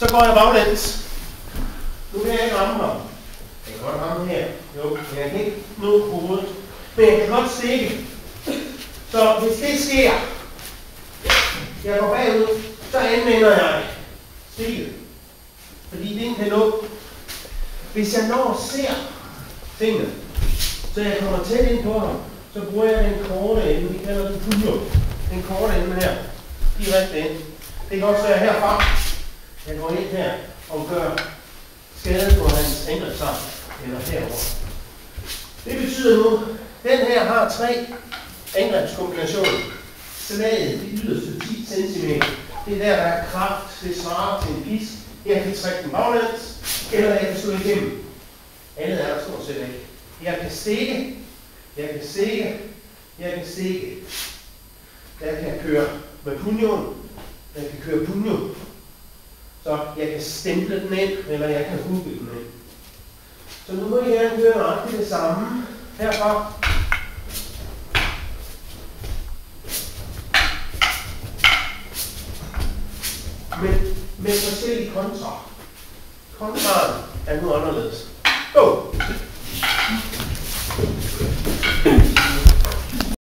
Så går jeg baglæns. Nu kan jeg ikke ramme ham. Jeg kan godt ramme her. Jo, jeg kan ikke nå på hovedet. Men jeg kan godt stikke. Så hvis det sker, jeg går bagud, så anvender jeg stikket. Fordi den kan nå. Hvis jeg når ser tingene, så jeg kommer tæt ind på ham, så bruger jeg den korte ende, vi kalder den puller. Den korte ende her, direkte ind. Det kan også være herfra. Jeg går ind her og gør skade på hans angrebsarm, eller herover. Det betyder nu, den her har 3 angrebskombinationer. Slaget, det yderste 10 cm. Det der er kraft, det svarer til en pisk. Jeg kan trække den baglæns, eller jeg kan slå igennem. Andet er der stort set ikke. Jeg kan stikke, jeg kan stikke, jeg kan stikke. Jeg kan køre med punjoen, jeg kan køre punjo. Så jeg kan stemple den ind, eller jeg kan hugge den ind. Så nu må jeg gerne køre nøjagtigt det samme herfra. Med forskellige kontra. Kontraen er nu anderledes. Go!